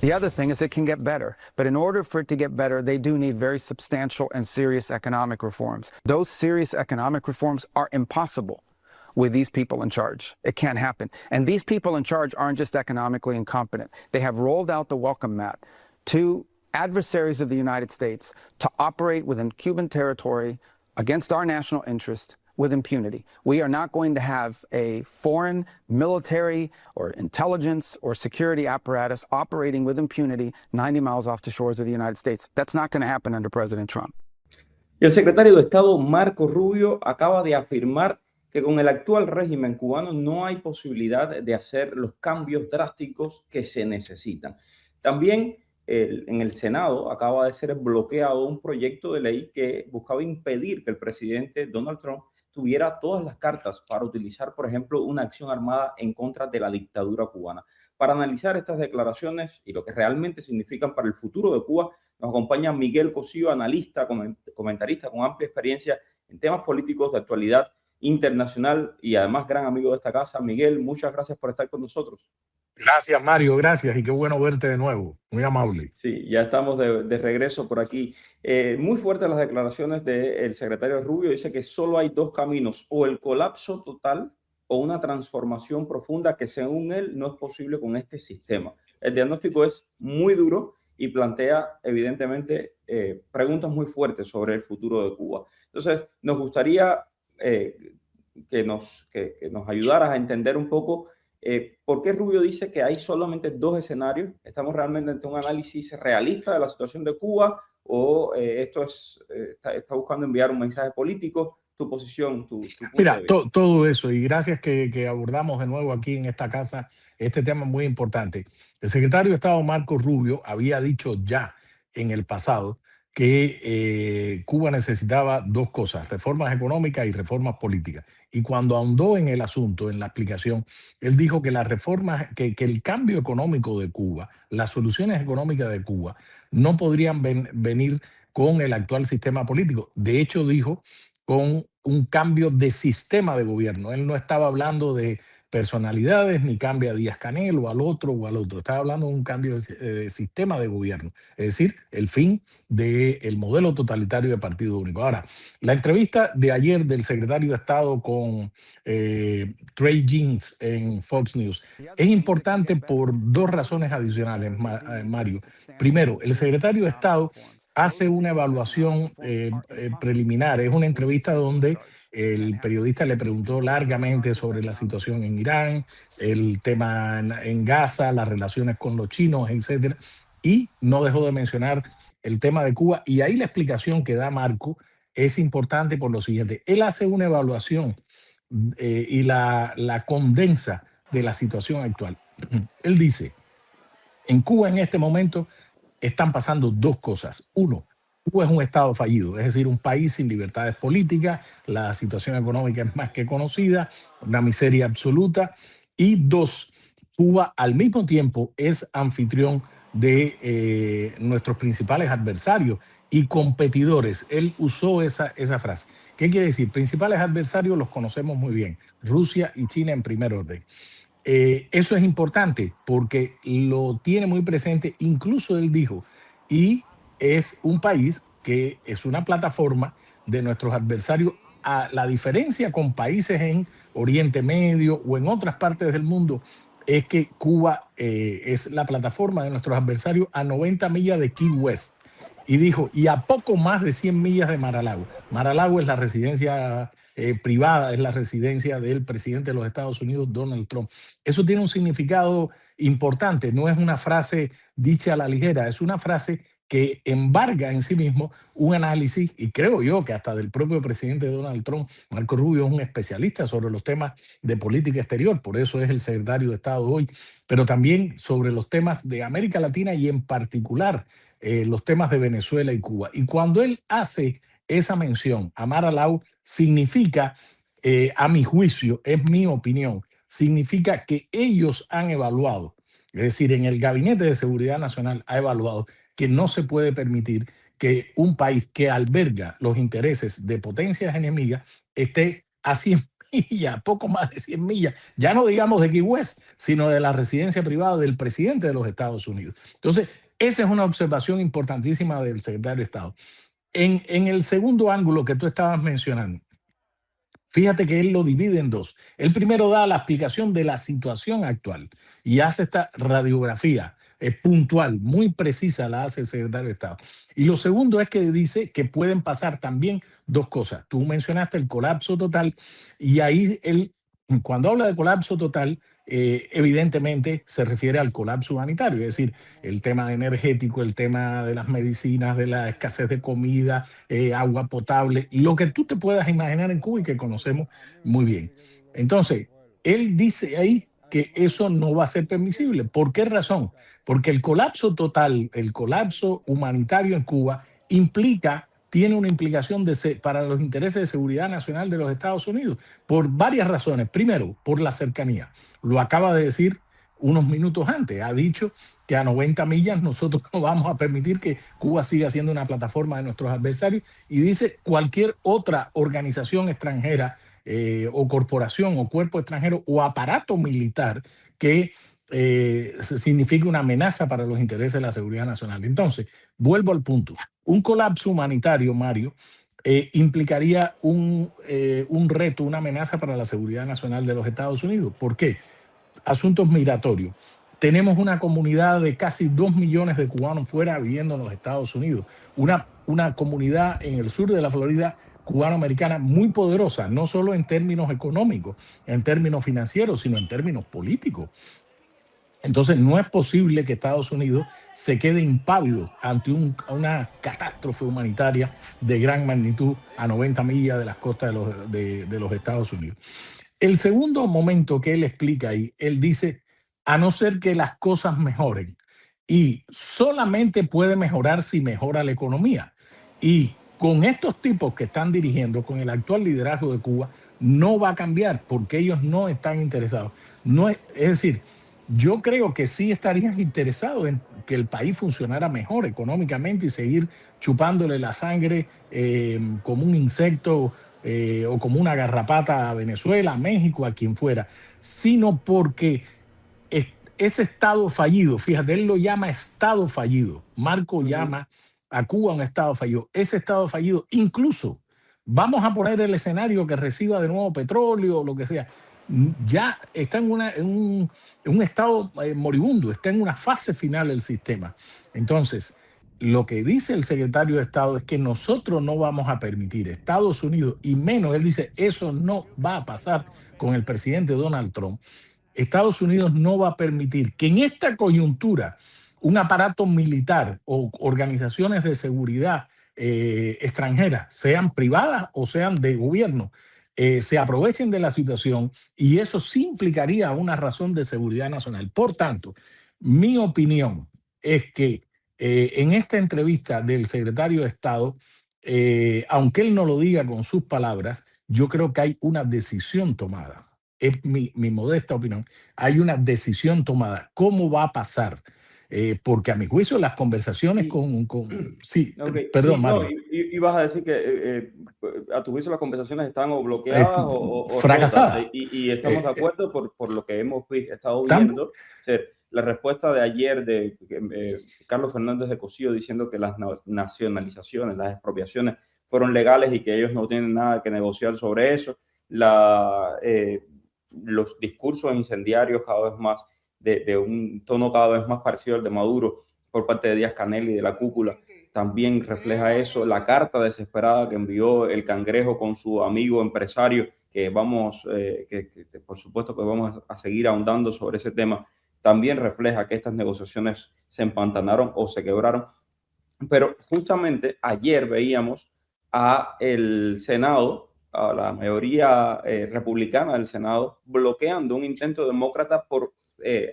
The other thing is it can get better. But in order for it to get better, they do need very substantial and serious economic reforms. Those serious economic reforms are impossible with these people in charge. It can't happen. And these people in charge aren't just economically incompetent. They have rolled out the welcome mat to adversaries of the United States to operate within Cuban territory against our national interest with impunity. We are not going to have a foreign military or intelligence or security apparatus operating with impunity 90 miles off the shores of the United States. That's not going to happen under President Trump. Y el secretario de Estado, Marco Rubio, acaba de afirmar que con el actual régimen cubano no hay posibilidad de hacer los cambios drásticos que se necesitan. También en el Senado acaba de ser bloqueado un proyecto de ley que buscaba impedir que el presidente Donald Trump tuviera todas las cartas para utilizar, por ejemplo, una acción armada en contra de la dictadura cubana. Para analizar estas declaraciones y lo que realmente significan para el futuro de Cuba, nos acompaña Miguel Cosío, analista, comentarista con amplia experiencia en temas políticos de actualidad internacional y además gran amigo de esta casa. Miguel, muchas gracias por estar con nosotros. Gracias, Mario, gracias, y qué bueno verte de nuevo, muy amable. Sí, ya estamos de regreso por aquí. Muy fuertes las declaraciones del secretario Rubio. Dice que solo hay dos caminos, o el colapso total o una transformación profunda que según él no es posible con este sistema. El diagnóstico es muy duro y plantea evidentemente preguntas muy fuertes sobre el futuro de Cuba. Entonces, nos gustaría que nos ayudaras a entender un poco ¿por qué Rubio dice que hay solamente dos escenarios? ¿Estamos realmente ante un análisis realista de la situación de Cuba o esto está buscando enviar un mensaje político? Tu posición, tu Mira, todo eso, y gracias que abordamos de nuevo aquí en esta casa este tema muy importante. El secretario de Estado Marco Rubio había dicho ya en el pasado que Cuba necesitaba dos cosas, reformas económicas y reformas políticas. Y cuando ahondó en el asunto, en la explicación, él dijo que las reformas, que el cambio económico de Cuba, las soluciones económicas de Cuba, no podrían venir con el actual sistema político. De hecho, dijo con un cambio de sistema de gobierno. Él no estaba hablando de personalidades ni cambia a Díaz-Canel o al otro o al otro. Estaba hablando de un cambio de sistema de gobierno, es decir, el fin del modelo totalitario de partido único. Ahora, la entrevista de ayer del secretario de Estado con Trey Jeans en Fox News es importante por dos razones adicionales, Mario. Primero, el secretario de Estado hace una evaluación preliminar. Es una entrevista donde el periodista le preguntó largamente sobre la situación en Irán, el tema en Gaza, las relaciones con los chinos, etcétera, y no dejó de mencionar el tema de Cuba. Y ahí la explicación que da Marco es importante por lo siguiente. Él hace una evaluación y la condensa de la situación actual. Él dice, en Cuba en este momento están pasando dos cosas. Uno, Cuba es un estado fallido, es decir, un país sin libertades políticas, la situación económica es más que conocida, una miseria absoluta. Y dos, Cuba al mismo tiempo es anfitrión de nuestros principales adversarios y competidores. Él usó esa frase. ¿Qué quiere decir? Principales adversarios los conocemos muy bien, Rusia y China en primer orden. Eso es importante porque lo tiene muy presente, incluso él dijo, y es un país que es una plataforma de nuestros adversarios. A la diferencia con países en Oriente Medio o en otras partes del mundo es que Cuba es la plataforma de nuestros adversarios a 90 millas de Key West. Y dijo, y a poco más de 100 millas de Mar-a-Lago. Mar-a-Lago es la residencia privada, es la residencia del presidente de los Estados Unidos, Donald Trump. Eso tiene un significado importante, no es una frase dicha a la ligera, es una frase que embarga en sí mismo un análisis, y creo yo que hasta del propio presidente Donald Trump. Marco Rubio es un especialista sobre los temas de política exterior, por eso es el secretario de Estado hoy, pero también sobre los temas de América Latina y en particular los temas de Venezuela y Cuba. Y cuando él hace esa mención a Mar-a-Lago, significa, a mi juicio, es mi opinión, significa que ellos han evaluado, es decir, en el Gabinete de Seguridad Nacional ha evaluado que no se puede permitir que un país que alberga los intereses de potencias enemigas esté a 100 millas, poco más de 100 millas, ya no digamos de Key West, sino de la residencia privada del presidente de los Estados Unidos. Entonces, esa es una observación importantísima del secretario de Estado. En el segundo ángulo que tú estabas mencionando, fíjate que él lo divide en dos. El primero da la explicación de la situación actual y hace esta radiografía puntual, muy precisa, la hace el secretario de Estado. Y lo segundo es que dice que pueden pasar también dos cosas. Tú mencionaste el colapso total y ahí él, cuando habla de colapso total, evidentemente se refiere al colapso humanitario, es decir, el tema energético, el tema de las medicinas, de la escasez de comida, agua potable, lo que tú te puedas imaginar en Cuba y que conocemos muy bien. Entonces, él dice ahí que eso no va a ser permisible. ¿Por qué razón? Porque el colapso total, el colapso humanitario en Cuba tiene una implicación para los intereses de seguridad nacional de los Estados Unidos por varias razones. Primero, por la cercanía. Lo acaba de decir unos minutos antes. Ha dicho que a 90 millas nosotros no vamos a permitir que Cuba siga siendo una plataforma de nuestros adversarios, y dice cualquier otra organización extranjera o corporación o cuerpo extranjero o aparato militar que signifique una amenaza para los intereses de la seguridad nacional. Entonces, vuelvo al punto. Un colapso humanitario, Mario, implicaría un reto, una amenaza para la seguridad nacional de los Estados Unidos. ¿Por qué? Asuntos migratorios. Tenemos una comunidad de casi 2 millones de cubanos fuera viviendo en los Estados Unidos. Una comunidad en el sur de la Florida cubano-americana muy poderosa, no solo en términos económicos, en términos financieros, sino en términos políticos. Entonces, no es posible que Estados Unidos se quede impávido ante una catástrofe humanitaria de gran magnitud a 90 millas de las costas de los Estados Unidos. El segundo momento que él explica ahí, él dice, a no ser que las cosas mejoren, y solamente puede mejorar si mejora la economía. Y con estos tipos que están dirigiendo, con el actual liderazgo de Cuba, no va a cambiar porque ellos no están interesados. Es decir, yo creo que sí estarían interesados en que el país funcionara mejor económicamente y seguir chupándole la sangre como un insecto o como una garrapata a Venezuela, a México, a quien fuera, sino porque ese Estado fallido, fíjate, él lo llama Estado fallido, Marco llama a Cuba un Estado fallido, ese Estado fallido, incluso, vamos a poner el escenario que reciba de nuevo petróleo o lo que sea, ya está en un estado moribundo, está en una fase final del sistema. Entonces, lo que dice el secretario de Estado es que nosotros no vamos a permitir, Estados Unidos, y menos, él dice, eso no va a pasar con el presidente Donald Trump. Estados Unidos no va a permitir que en esta coyuntura un aparato militar o organizaciones de seguridad extranjeras, sean privadas o sean de gobierno, se aprovechen de la situación, y eso sí implicaría una razón de seguridad nacional. Por tanto, mi opinión es que en esta entrevista del secretario de Estado, aunque él no lo diga con sus palabras, yo creo que hay una decisión tomada. Es mi modesta opinión. Hay una decisión tomada. ¿Cómo va a pasar? Porque a mi juicio las conversaciones sí, okay. Perdón, Sí, Mario. no, ibas a decir que a tu juicio las conversaciones están o bloqueadas o fracasadas. rotas, y estamos de acuerdo por lo que hemos estado viendo. O sea, la respuesta de ayer de Carlos Fernández de Cosío diciendo que las nacionalizaciones, las expropiaciones fueron legales y que ellos no tienen nada que negociar sobre eso. Los discursos incendiarios cada vez más, de un tono cada vez más parecido al de Maduro por parte de Díaz-Canel y de la cúpula, también refleja eso. La carta desesperada que envió el Cangrejo con su amigo empresario, que por supuesto que vamos a seguir ahondando sobre ese tema, también refleja que estas negociaciones se empantanaron o se quebraron. Pero justamente ayer veíamos a el Senado, a la mayoría republicana del Senado, bloqueando un intento demócrata por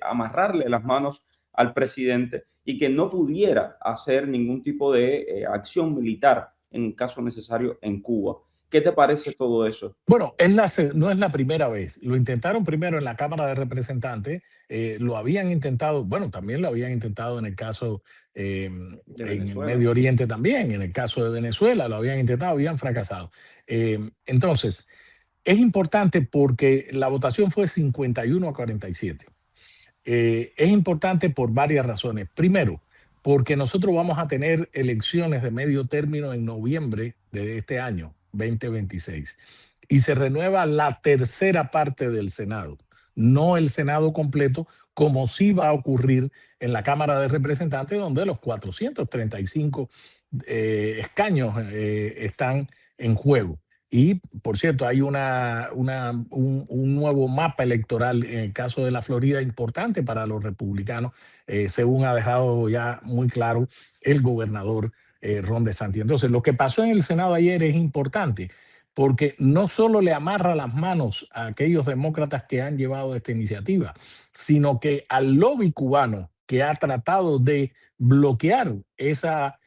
amarrarle las manos al presidente y que no pudiera hacer ningún tipo de acción militar en caso necesario en Cuba. ¿Qué te parece todo eso? Bueno, no es la primera vez. Lo intentaron primero en la Cámara de Representantes, lo habían intentado, bueno, también lo habían intentado en el caso en Medio Oriente también, en el caso de Venezuela, lo habían intentado, habían fracasado. Entonces, es importante porque la votación fue 51-47. Es importante por varias razones. Primero, porque nosotros vamos a tener elecciones de medio término en noviembre de este año, 2026, y se renueva la tercera parte del Senado, no el Senado completo, como sí va a ocurrir en la Cámara de Representantes, donde los 435 escaños están en juego. Y, por cierto, hay un nuevo mapa electoral en el caso de la Florida importante para los republicanos, según ha dejado ya muy claro el gobernador Ron DeSantis. Entonces, lo que pasó en el Senado ayer es importante porque no solo le amarra las manos a aquellos demócratas que han llevado esta iniciativa, sino que al lobby cubano que ha tratado de bloquear esa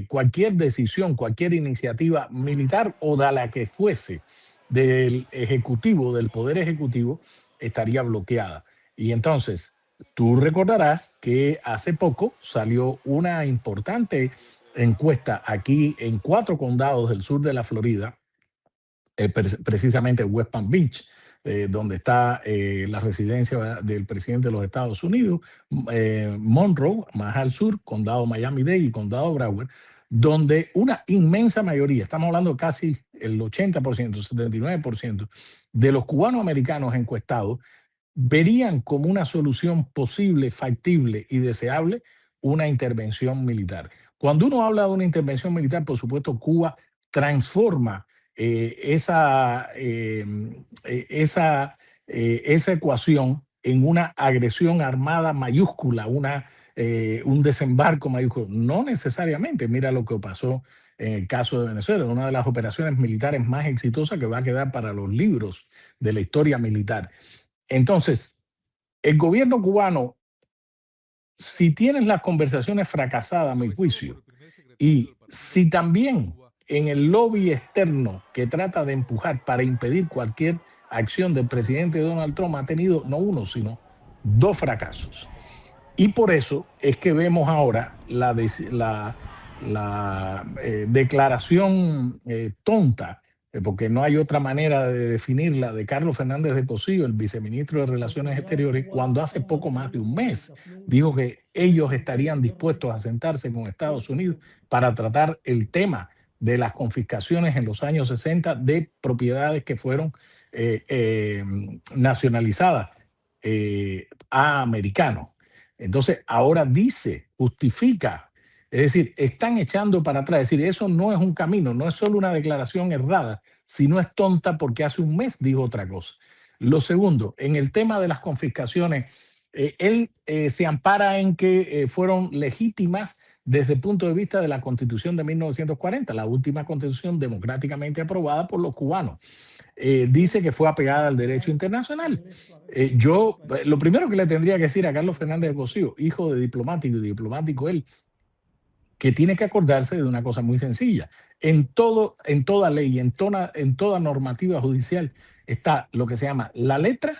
cualquier decisión, cualquier iniciativa militar o de la que fuese del Ejecutivo, del Poder Ejecutivo, estaría bloqueada. Y entonces, tú recordarás que hace poco salió una importante encuesta aquí en 4 condados del sur de la Florida, precisamente West Palm Beach, donde está la residencia del presidente de los Estados Unidos, Monroe, más al sur, condado Miami-Dade y condado Broward, donde una inmensa mayoría, estamos hablando casi el 80%, 79% de los cubanos americanos encuestados, verían como una solución posible, factible y deseable una intervención militar. Cuando uno habla de una intervención militar, por supuesto, Cuba transforma esa ecuación en una agresión armada mayúscula, un desembarco mayúsculo. No necesariamente. Mira lo que pasó en el caso de Venezuela, una de las operaciones militares más exitosas que va a quedar para los libros de la historia militar. Entonces, el gobierno cubano, si tienes las conversaciones fracasadas, a mi juicio, y si también en el lobby externo que trata de empujar para impedir cualquier acción del presidente Donald Trump ha tenido no uno, sino 2 fracasos. Y por eso es que vemos ahora la declaración tonta, porque no hay otra manera de definirla, de Carlos Fernández de Cosío, el viceministro de Relaciones Exteriores, cuando hace poco más de un mes dijo que ellos estarían dispuestos a sentarse con Estados Unidos para tratar el tema de las confiscaciones en los años 60 de propiedades que fueron nacionalizadas a americanos. Entonces, ahora dice, justifica, es decir, están echando para atrás. Es decir, eso no es un camino, no es solo una declaración errada, sino es tonta porque hace un mes dijo otra cosa. Lo segundo, en el tema de las confiscaciones, él se ampara en que fueron legítimas desde el punto de vista de la Constitución de 1940, la última constitución democráticamente aprobada por los cubanos. Dice que fue apegada al derecho internacional. Lo primero que le tendría que decir a Carlos Fernández de Cosío, hijo de diplomático y diplomático él, que tiene que acordarse de una cosa muy sencilla. En toda ley, en toda normativa judicial está lo que se llama la letra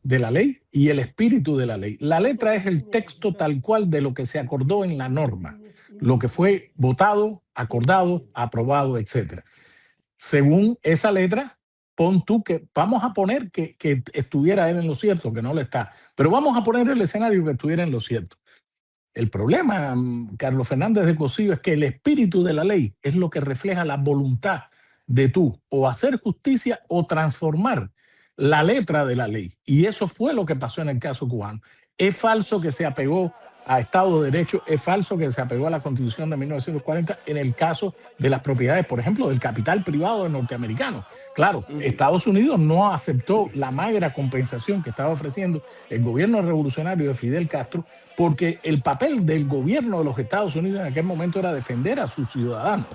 de la ley y el espíritu de la ley. La letra es el texto tal cual de lo que se acordó en la norma, lo que fue votado, acordado, aprobado, etc. Según esa letra, pon tú que vamos a poner que estuviera él en lo cierto, que no lo está, pero vamos a poner el escenario que estuviera en lo cierto. El problema, Carlos Fernández de Cosío, es que el espíritu de la ley es lo que refleja la voluntad de tú o hacer justicia o transformar la letra de la ley. Y eso fue lo que pasó en el caso cubano. Es falso que se apegó a Estado de Derecho, es falso que se apegó a la Constitución de 1940 en el caso de las propiedades, por ejemplo, del capital privado de norteamericanos. Claro, Estados Unidos no aceptó la magra compensación que estaba ofreciendo el gobierno revolucionario de Fidel Castro, porque el papel del gobierno de los Estados Unidos en aquel momento era defender a sus ciudadanos,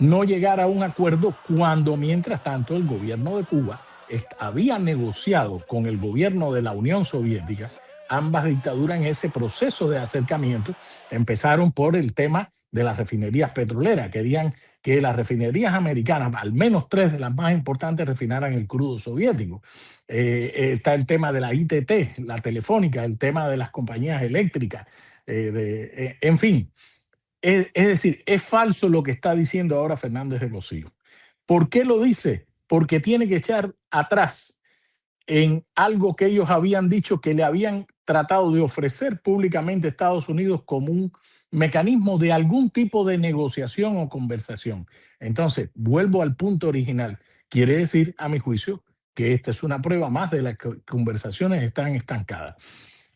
no llegar a un acuerdo cuando, mientras tanto, el gobierno de Cuba había negociado con el gobierno de la Unión Soviética. Ambas dictaduras en ese proceso de acercamiento empezaron por el tema de las refinerías petroleras. Querían que las refinerías americanas, al menos 3 de las más importantes, refinaran el crudo soviético. Está el tema de la ITT, la telefónica, el tema de las compañías eléctricas, en fin. Es decir, es falso lo que está diciendo ahora Fernández de Cosío. ¿Por qué lo dice? porque tiene que echar atrás en algo que ellos habían dicho que le habían tratado de ofrecer públicamente a Estados Unidos como un mecanismo de algún tipo de negociación o conversación. Entonces, vuelvo al punto original. Quiere decir, a mi juicio, que esta es una prueba más de las conversaciones están estancadas.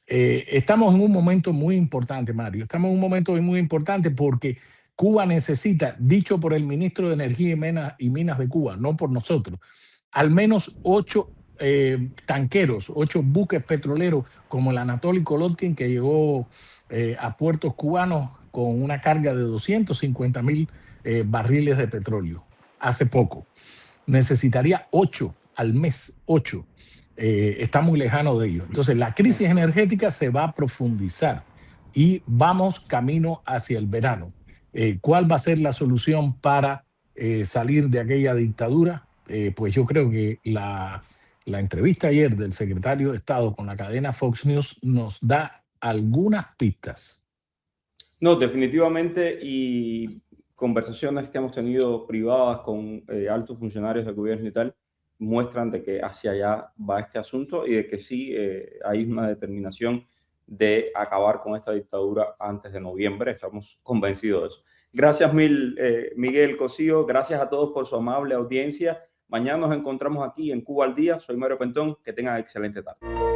Estamos en un momento muy importante, Mario. Estamos en un momento muy importante porque Cuba necesita, dicho por el ministro de Energía y Minas de Cuba, no por nosotros, al menos 8 tanqueros, 8 buques petroleros como el Anatoly Kolotkin, que llegó a puertos cubanos con una carga de 250,000 barriles de petróleo hace poco. Necesitaría 8 al mes, 8. Está muy lejano de ello. Entonces, la crisis energética se va a profundizar y vamos camino hacia el verano. ¿Cuál va a ser la solución para salir de aquella dictadura? Pues yo creo que la entrevista ayer del secretario de Estado con la cadena Fox News nos da algunas pistas. No, definitivamente, y conversaciones que hemos tenido privadas con altos funcionarios del gobierno y tal, muestran de que hacia allá va este asunto y de que sí hay una determinación de acabar con esta dictadura antes de noviembre. Estamos convencidos de eso. Gracias mil, Miguel Cosío. Gracias a todos por su amable audiencia. Mañana nos encontramos aquí en Cuba al Día. Soy Mario Pentón. Que tengan excelente tarde.